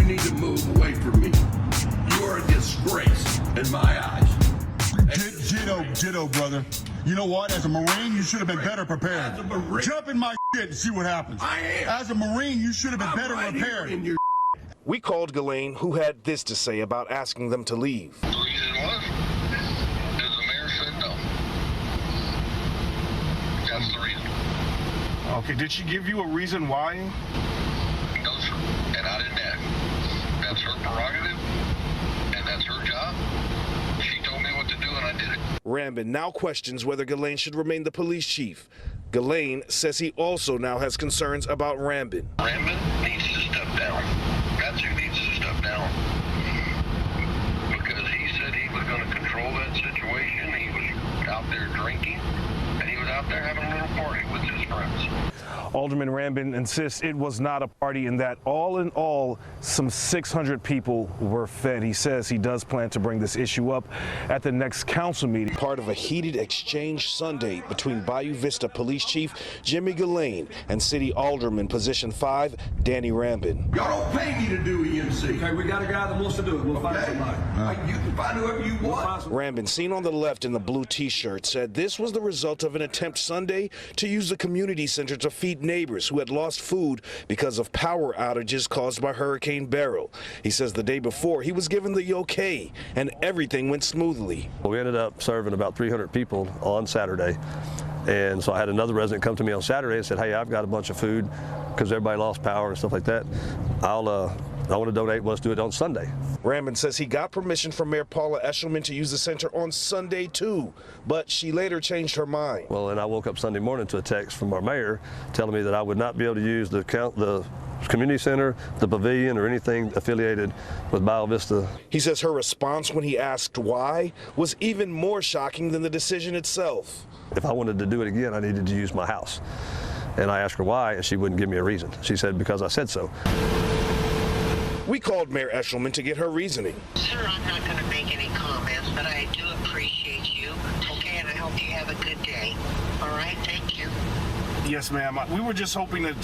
you need to move away from me. You are a disgrace in my eyes. Ditto, brother. You know what? As a Marine, you should have been better prepared. As a Marine. Jump in my shit and see what happens. I am. As a Marine, you should have been better right prepared. here in your We called Ghislaine, who had this to say about asking them to leave. The reason was, is the mayor said no. That's the reason. Okay, did she give you a reason why? No, sir. And I didn't ask. That's her prerogative, and that's her job. She told me what to do, and I did it. Rambin now questions whether Ghislaine should remain the police chief. Ghislaine says he also now has concerns about Rambin. Rambin needs to step down. That's who needs to step down. Because he said he was going to control that situation. He was out there drinking, and he was out there having a little party with his friends. Alderman Rambin insists it was not a party and that all in all, some 600 people were fed. He says he does plan to bring this issue up at the next council meeting. Part of a heated exchange Sunday between Bayou Vista Police Chief Jimmy Ghislaine and City Alderman Position 5, Danny Rambin. Y'all don't pay me to do EMC. Okay, we got a guy that wants to do it. We'll find somebody. You can find whoever you want. Rambin, seen on the left in the blue t-shirt, said this was the result of an attempt Sunday to use the community center to feed neighbors who had lost food because of power outages caused by Hurricane Beryl. He says the day before he was given the okay and everything went smoothly. We ended up serving about 300 people on Saturday. And so I had another resident come to me on Saturday and said, hey, I've got a bunch of food because everybody lost power and stuff like that. I want to donate. Let's do it on Sunday. Rambin says he got permission from Mayor Paula Eshelman to use the center on Sunday too, but she later changed her mind. Well, and I woke up Sunday morning to a text from our mayor telling me that I would not be able to use the community center, the pavilion, or anything affiliated with Bayou Vista. He says her response when he asked why was even more shocking than the decision itself. If I wanted to do it again, I needed to use my house. And I asked her why, and she wouldn't give me a reason. She said, because I said so. We called Mayor Eshelman to get her reasoning. Sir, I'm not going to make any comments, but I do appreciate you. Okay, and I hope you have a good day. All right, thank you. Yes, ma'am. We were just hoping that...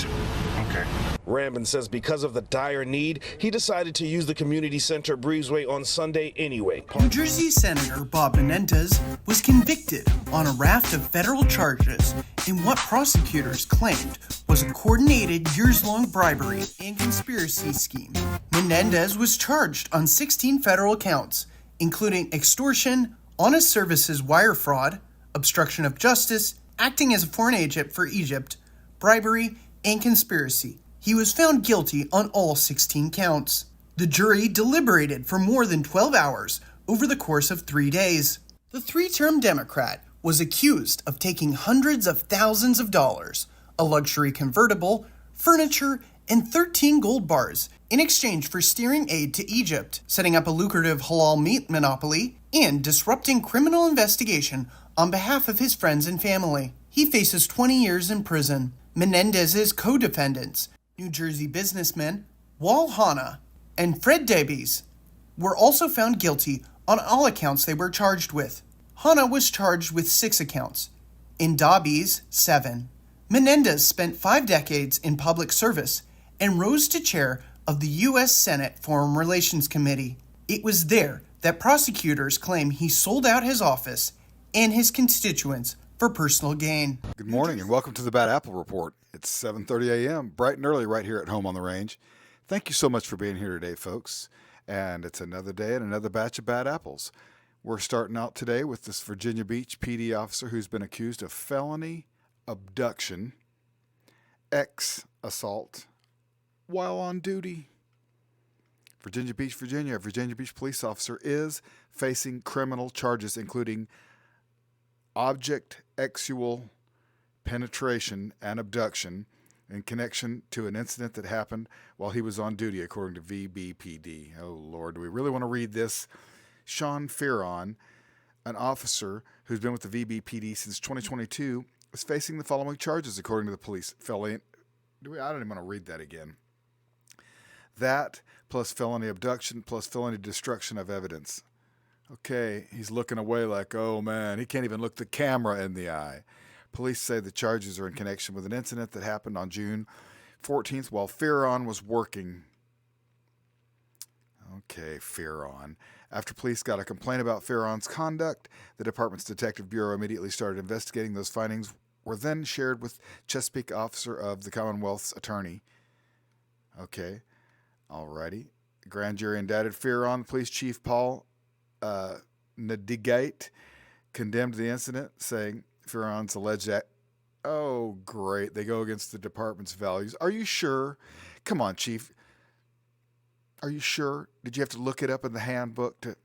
Okay. Rambin says because of the dire need, he decided to use the community center breezeway on Sunday anyway. New Jersey Senator Bob Menendez was convicted on a raft of federal charges in what prosecutors claimed was a coordinated years-long bribery and conspiracy scheme. Menendez was charged on 16 federal counts, including extortion, honest services wire fraud, obstruction of justice, acting as a foreign agent for Egypt, bribery, and conspiracy. He was found guilty on all 16 counts. The jury deliberated for more than 12 hours over the course of 3 days. The three-term Democrat was accused of taking hundreds of thousands of dollars, a luxury convertible, furniture, and 13 gold bars in exchange for steering aid to Egypt, setting up a lucrative halal meat monopoly, and disrupting criminal investigation on behalf of his friends and family. He faces 20 years in prison. Menendez's co-defendants, New Jersey businessmen Wal Hanna and Fred Davies, were also found guilty on all accounts they were charged with. Hanna was charged with 6 accounts, and Davies 7. Menendez spent 5 decades in public service and rose to chair of the U.S. Senate Foreign Relations Committee. It was there that prosecutors claim he sold out his office and his constituents for personal gain. Good morning and welcome to the Bad Apple Report. It's 7:30 a.m., bright and early right here at home on the range. Thank you so much for being here today, folks. And it's another day and another batch of bad apples. We're starting out today with this Virginia Beach PD officer who's been accused of felony abduction, assault while on duty. Virginia Beach, Virginia. A Virginia Beach police officer is facing criminal charges, including object sexual penetration and abduction in connection to an incident that happened while he was on duty, according to VBPD. Oh, Lord, do we really want to read this? Sean Fearon, an officer who's been with the VBPD since 2022, is facing the following charges, according to the police. I don't even want to read that again. That plus felony abduction plus felony destruction of evidence. Okay, he's looking away like, oh man, he can't even look the camera in the eye. Police say the charges are in connection with an incident that happened on June 14th while Fearon was working. Okay, Farron. After police got a complaint about Farron's conduct, the department's Detective Bureau immediately started investigating. Those findings were then shared with Chesapeake Officer of the Commonwealth's Attorney. Okay, alrighty. Grand jury indicted Farron. Police Chief Paul Nadigate condemned the incident, saying Farron's alleged act. Oh, great. They go against the department's values. Are you sure? Come on, Chief. Are you sure? Did you have to look it up in the handbook to...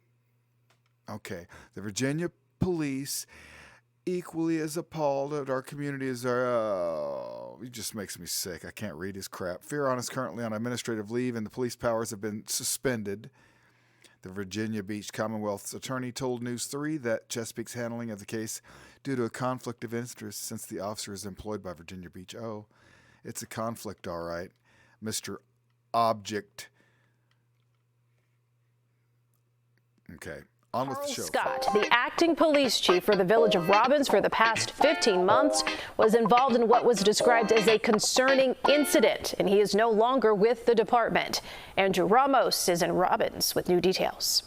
Okay. The Virginia police, equally as appalled at our community as our... Oh, it just makes me sick. I can't read his crap. Farron is currently on administrative leave and the police powers have been suspended. The Virginia Beach Commonwealth's attorney told News 3 that Chesapeake's handling of the case due to a conflict of interest since the officer is employed by Virginia Beach. Oh, it's a conflict, all right. Mr. Object. Okay, on with the show. Scott, the acting police chief for the village of Robbins for the past 15 months, was involved in what was described as a concerning incident, and he is no longer with the department. Andrew Ramos is in Robbins with new details.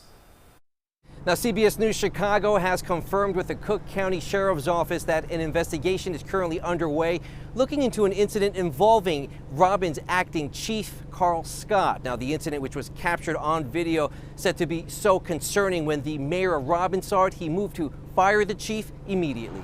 Now, CBS News Chicago has confirmed with the Cook County Sheriff's Office that an investigation is currently underway looking into an incident involving Robbins acting chief Carl Scott. Now, the incident, which was captured on video, said to be so concerning when the mayor of Robbins saw it, he moved to fire the chief immediately.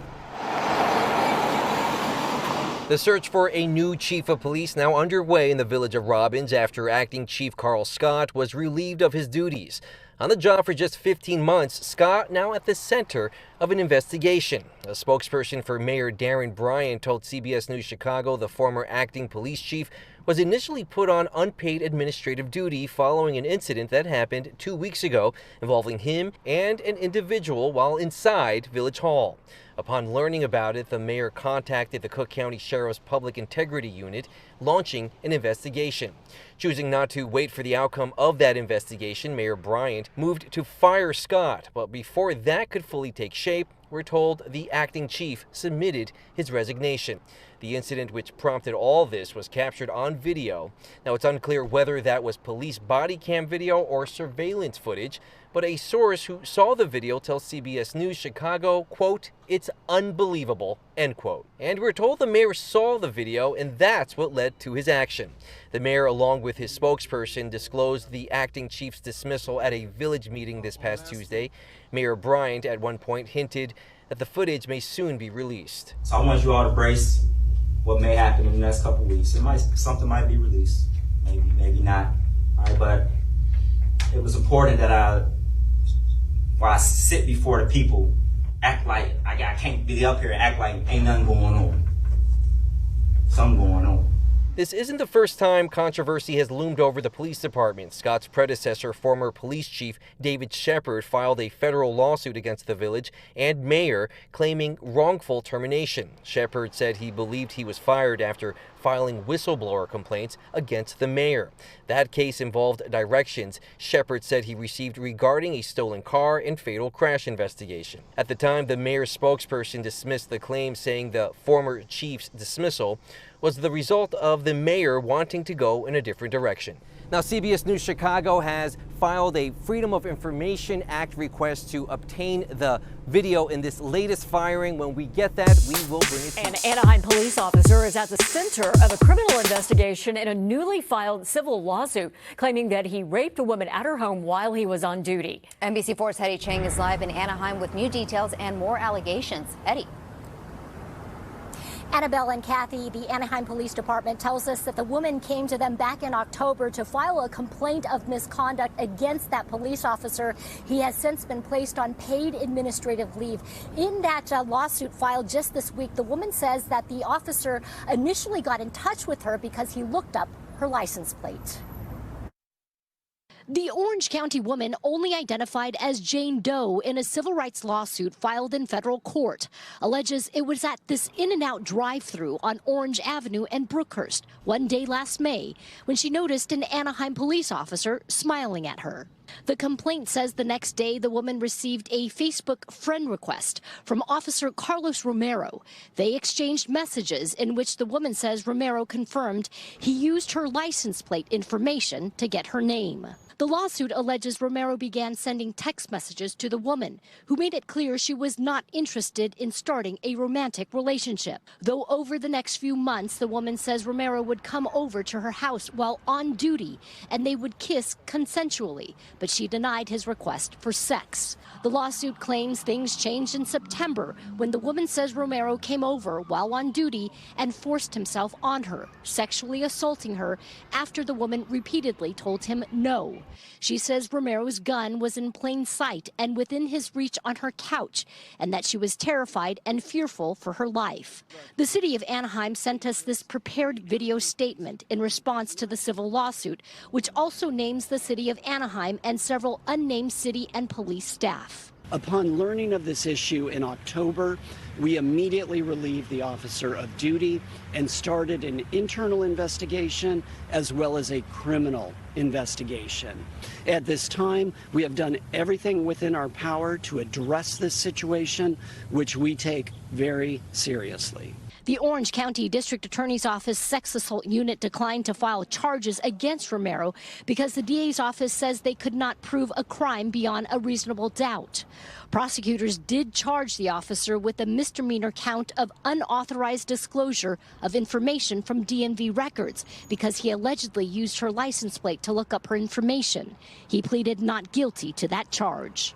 The search for a new chief of police now underway in the village of Robbins after acting chief Carl Scott was relieved of his duties. On the job for just 15 months, Scott now at the center of an investigation. A spokesperson for Mayor Darren Bryant told CBS News Chicago the former acting police chief was initially put on unpaid administrative duty following an incident that happened 2 weeks ago involving him and an individual while inside Village Hall. Upon learning about it, the mayor contacted the Cook County Sheriff's Public Integrity Unit, launching an investigation. Choosing not to wait for the outcome of that investigation, Mayor Bryant moved to fire Scott. But before that could fully take shape, we're told the acting chief submitted his resignation. The incident which prompted all this was captured on video. Now, it's unclear whether that was police body cam video or surveillance footage, but a source who saw the video tells CBS News Chicago, quote, "It's unbelievable," end quote. And we're told the mayor saw the video, and that's what led to his action. The mayor, along with his spokesperson, disclosed the acting chief's dismissal at a village meeting this past Tuesday. Mayor Bryant at one point hinted that the footage may soon be released. So I want you all to brace what may happen in the next couple of weeks. Something might be released, maybe not. All right, but it was important that while I sit before the people, act like I can't be up here and act like ain't nothing going on. Something going on. This isn't the first time controversy has loomed over the police department. Scott's predecessor, former police chief David Shepard, filed a federal lawsuit against the village and mayor claiming wrongful termination. Shepard said he believed he was fired after filing whistleblower complaints against the mayor. That case involved directions Shepard said he received regarding a stolen car and fatal crash investigation. At the time, the mayor's spokesperson dismissed the claim, saying the former chief's dismissal was the result of the mayor wanting to go in a different direction. Now, CBS News Chicago has filed a Freedom of Information Act request to obtain the video in this latest firing. When we get that, we will bring it to you. An Anaheim police officer is at the center of a criminal investigation in a newly filed civil lawsuit claiming that he raped a woman at her home while he was on duty. NBC4's Hetty Chang is live in Anaheim with new details and more allegations. Hetty. Annabelle and Kathy, the Anaheim Police Department tells us that the woman came to them back in October to file a complaint of misconduct against that police officer. He has since been placed on paid administrative leave. In that lawsuit filed just this week, the woman says that the officer initially got in touch with her because he looked up her license plate. The Orange County woman only identified as Jane Doe in a civil rights lawsuit filed in federal court alleges it was at this In-N-Out drive-thru on Orange Avenue and Brookhurst one day last May when she noticed an Anaheim police officer smiling at her. The complaint says the next day the woman received a Facebook friend request from Officer Carlos Romero. They exchanged messages in which the woman says Romero confirmed he used her license plate information to get her name. The lawsuit alleges Romero began sending text messages to the woman, who made it clear she was not interested in starting a romantic relationship. Though over the next few months, the woman says Romero would come over to her house while on duty and they would kiss consensually, but she denied his request for sex. The lawsuit claims things changed in September when the woman says Romero came over while on duty and forced himself on her, sexually assaulting her after the woman repeatedly told him no. She says Romero's gun was in plain sight and within his reach on her couch, and that she was terrified and fearful for her life. The city of Anaheim sent us this prepared video statement in response to the civil lawsuit, which also names the city of Anaheim and several unnamed city and police staff. Upon learning of this issue in October, we immediately relieved the officer of duty and started an internal investigation as well as a criminal investigation. At this time, we have done everything within our power to address this situation, which we take very seriously. The Orange County District Attorney's Office Sex Assault Unit declined to file charges against Romero because the DA's office says they could not prove a crime beyond a reasonable doubt. Prosecutors did charge the officer with a misdemeanor count of unauthorized disclosure of information from DMV records because he allegedly used her license plate to look up her information. He pleaded not guilty to that charge.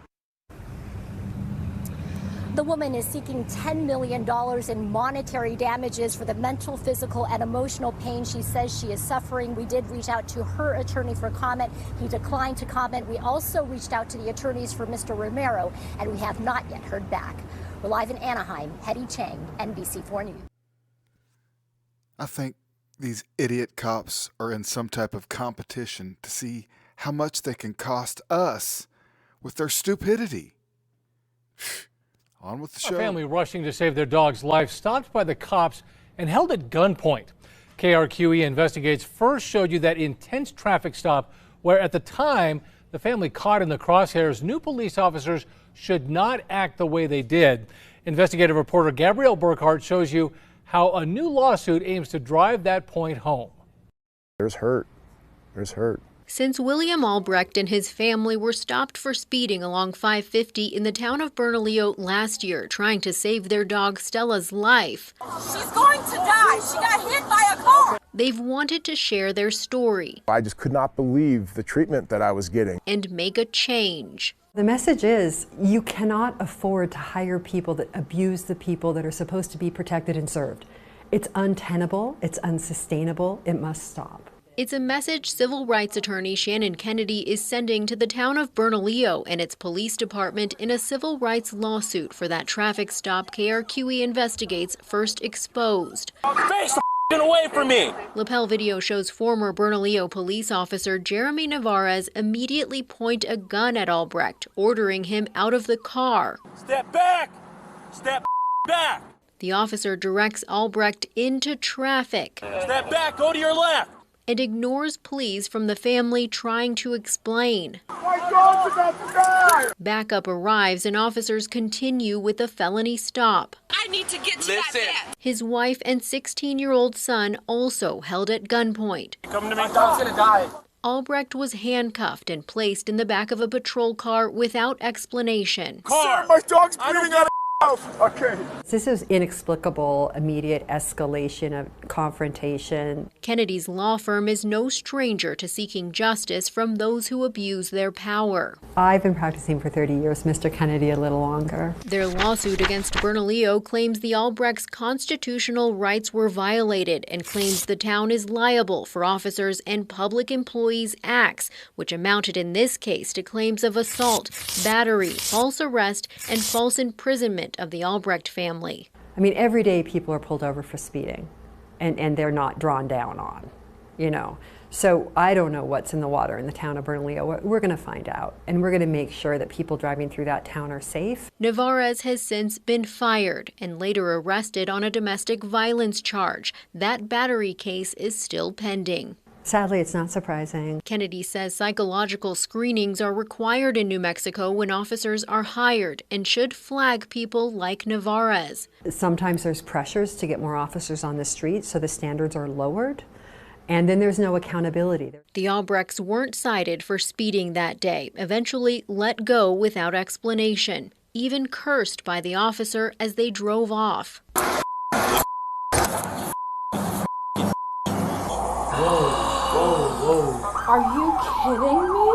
The woman is seeking $10 million in monetary damages for the mental, physical, and emotional pain she says she is suffering. We did reach out to her attorney for comment. He declined to comment. We also reached out to the attorneys for Mr. Romero, and we have not yet heard back. We're live in Anaheim. Hetty Chang, NBC4 News. I think these idiot cops are in some type of competition to see how much they can cost us with their stupidity. On with the show. A family rushing to save their dog's life stopped by the cops and held at gunpoint. KRQE Investigates first showed you that intense traffic stop where at the time the family caught in the crosshairs knew police officers should not act the way they did. Investigative reporter Gabrielle Burkhart shows you how a new lawsuit aims to drive that point home. There's hurt. Since William Albrecht and his family were stopped for speeding along 550 in the town of Bernalillo last year, trying to save their dog Stella's life. She's going to die. She got hit by a car. They've wanted to share their story. I just could not believe the treatment that I was getting. And make a change. The message is you cannot afford to hire people that abuse the people that are supposed to be protected and served. It's untenable. It's unsustainable. It must stop. It's a message civil rights attorney Shannon Kennedy is sending to the town of Bernalillo and its police department in a civil rights lawsuit for that traffic stop KRQE Investigates first exposed. Face the away from me. Lapel video shows former Bernalillo police officer Jeremy Navarez immediately point a gun at Albrecht, ordering him out of the car. Step back. Step back. The officer directs Albrecht into traffic. Step back. Go to your left. And ignores pleas from the family trying to explain. My dog's about to die! Backup arrives and officers continue with the felony stop. I need to get to that man. His wife and 16-year-old son also held at gunpoint. Come to me. My dog's gonna die. Albrecht was handcuffed and placed in the back of a patrol car without explanation. Sir, my dog's bleeding out of Okay. This is inexplicable, immediate escalation of confrontation. Kennedy's law firm is no stranger to seeking justice from those who abuse their power. I've been practicing for 30 years, Mr. Kennedy a little longer. Their lawsuit against Bernalillo claims the Albrechts' constitutional rights were violated and claims the town is liable for officers and public employees' acts, which amounted in this case to claims of assault, battery, false arrest, and false imprisonment of the Albrecht family. I mean, every day people are pulled over for speeding and they're not drawn down on, you know. So I don't know what's in the water in the town of Bernalillo. We're going to find out, and we're going to make sure that people driving through that town are safe. Navarez has since been fired and later arrested on a domestic violence charge. That battery case is still pending. Sadly, it's not surprising. Kennedy says psychological screenings are required in New Mexico when officers are hired and should flag people like Navarez. Sometimes there's pressures to get more officers on the street, so the standards are lowered. And then there's no accountability. The Albrechts weren't cited for speeding that day, eventually let go without explanation, even cursed by the officer as they drove off. Are you kidding me?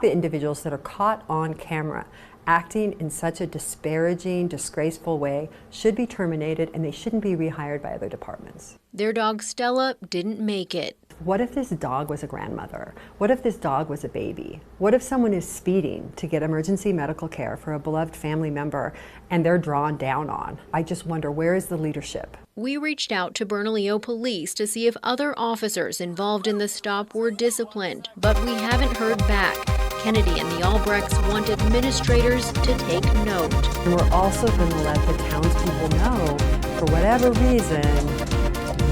The individuals that are caught on camera acting in such a disparaging, disgraceful way should be terminated, and they shouldn't be rehired by other departments. Their dog Stella didn't make it. What if this dog was a grandmother? What if this dog was a baby? What if someone is speeding to get emergency medical care for a beloved family member and they're drawn down on? I just wonder, where is the leadership? We reached out to Bernalillo Police to see if other officers involved in the stop were disciplined, but we haven't heard back. Kennedy and the Albrechts want administrators to take note. And we're also going to let the townspeople know, for whatever reason,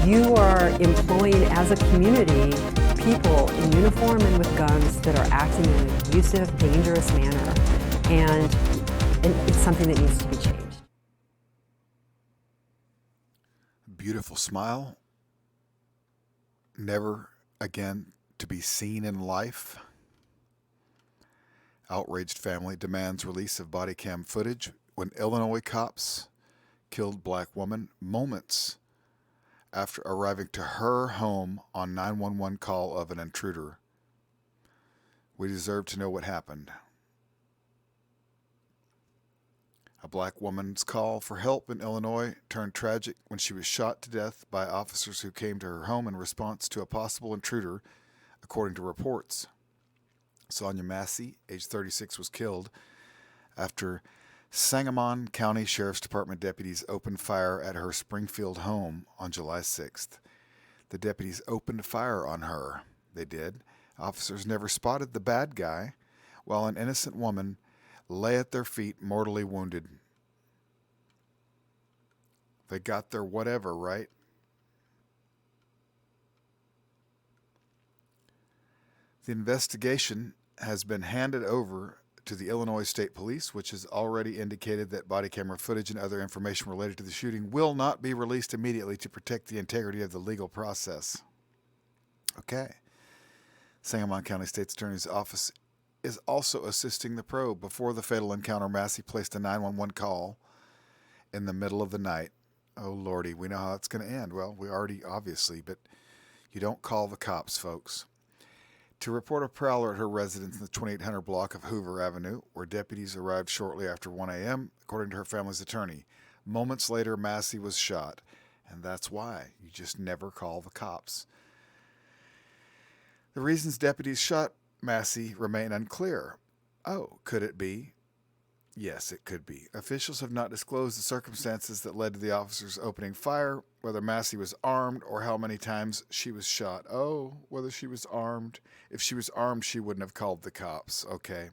you are employing as a community people in uniform and with guns that are acting in an abusive, dangerous manner. And it's something that needs to be changed. Beautiful smile. Never again to be seen in life. Outraged family demands release of body cam footage when Illinois cops killed black woman moments after arriving to her home on 911 call of an intruder. We deserve to know what happened. A black woman's call for help in Illinois turned tragic when she was shot to death by officers who came to her home in response to a possible intruder, according to reports. SONYA MASSEY, age 36, was killed after Sangamon County Sheriff's Department deputies opened fire at her Springfield home on July 6th. The deputies opened fire on her. They did. Officers never spotted the bad guy, while an innocent woman lay at their feet mortally wounded. They got their whatever, right? The investigation has been handed over to the Illinois State Police, which has already indicated that body camera footage and other information related to the shooting will not be released immediately to protect the integrity of the legal process. Okay. Sangamon County State's Attorney's Office is also assisting the probe. Before the fatal encounter, Massey placed a 911 call in the middle of the night. Oh, Lordy, we know how it's going to end. Well, we already, obviously, but you don't call the cops, folks. To report a prowler at her residence in the 2800 block of Hoover Avenue, where deputies arrived shortly after 1 a.m., according to her family's attorney. Moments later, Massey was shot, and that's why you just never call the cops. The reasons deputies shot Massey remain unclear. Oh, could it be? Yes, it could be. Officials have not disclosed the circumstances that led to the officers opening fire, whether Massey was armed or how many times she was shot. Oh, whether she was armed. If she was armed, she wouldn't have called the cops. Okay.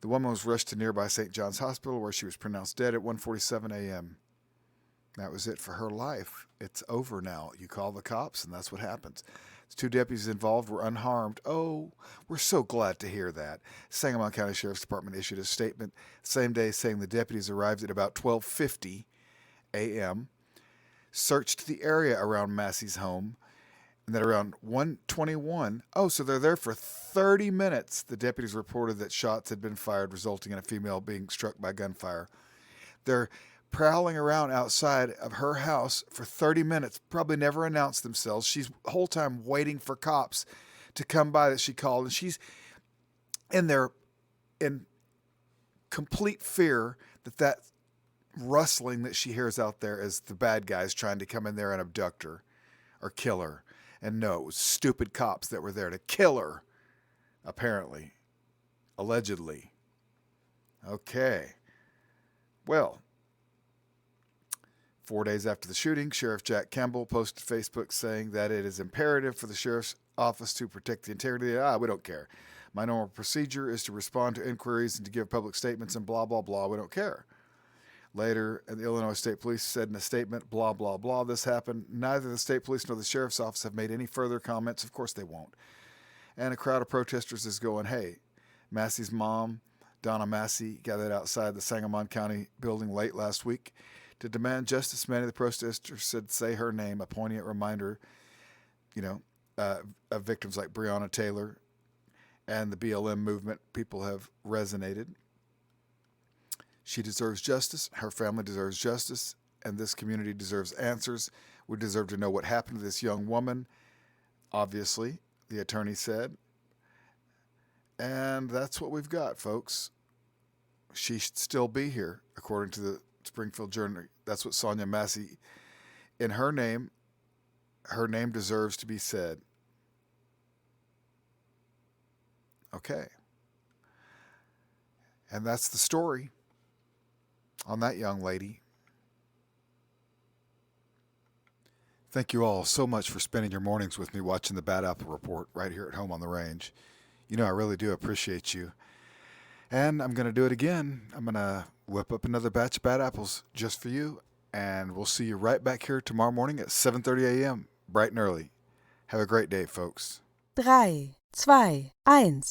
The woman was rushed to nearby St. John's Hospital, where she was pronounced dead at 1:47 a.m. That was it for her life. It's over now. You call the cops, and that's what happens. The two deputies involved were unharmed. Oh, we're so glad to hear that. Sangamon County Sheriff's Department issued a statement same day saying the deputies arrived at about 12:50 a.m., searched the area around Massey's home, and that around 1:21, so they're there for 30 minutes. The deputies reported that shots had been fired, resulting in a female being struck by gunfire. They're prowling around outside of her house for 30 minutes, probably never announced themselves. She's the whole time waiting for cops to come by that she called, and she's in there in complete fear that rustling that she hears out there is the bad guys trying to come in there and abduct her or kill her. And no, it was stupid cops that were there to kill her, apparently, allegedly. Okay. Well, 4 days after the shooting, Sheriff Jack Campbell posted to Facebook saying that it is imperative for the sheriff's office to protect the integrity. We don't care. My normal procedure is to respond to inquiries and to give public statements and blah, blah, blah. We don't care. Later, the Illinois State Police said in a statement, blah, blah, blah, this happened. Neither the state police nor the sheriff's office have made any further comments. Of course they won't. And a crowd of protesters is going, hey, Massey's mom, Donna Massey, gathered outside the Sangamon County building late last week to demand justice. Many of the protesters said, say her name, a poignant reminder, of victims like Breonna Taylor and the BLM movement. People have resonated. She deserves justice. Her family deserves justice. And this community deserves answers. We deserve to know what happened to this young woman, obviously, the attorney said. And that's what we've got, folks. She should still be here, according to the Springfield Journal. That's what SONYA MASSEY, in her name deserves to be said. Okay. And that's the story on that young lady. Thank you all so much for spending your mornings with me watching the Bad Apple Report right here at home on the range. You know I really do appreciate you. And I'm going to do it again. I'm going to whip up another batch of bad apples just for you. And we'll see you right back here tomorrow morning at 7:30 a.m., bright and early. Have a great day, folks. 3, 2, 1.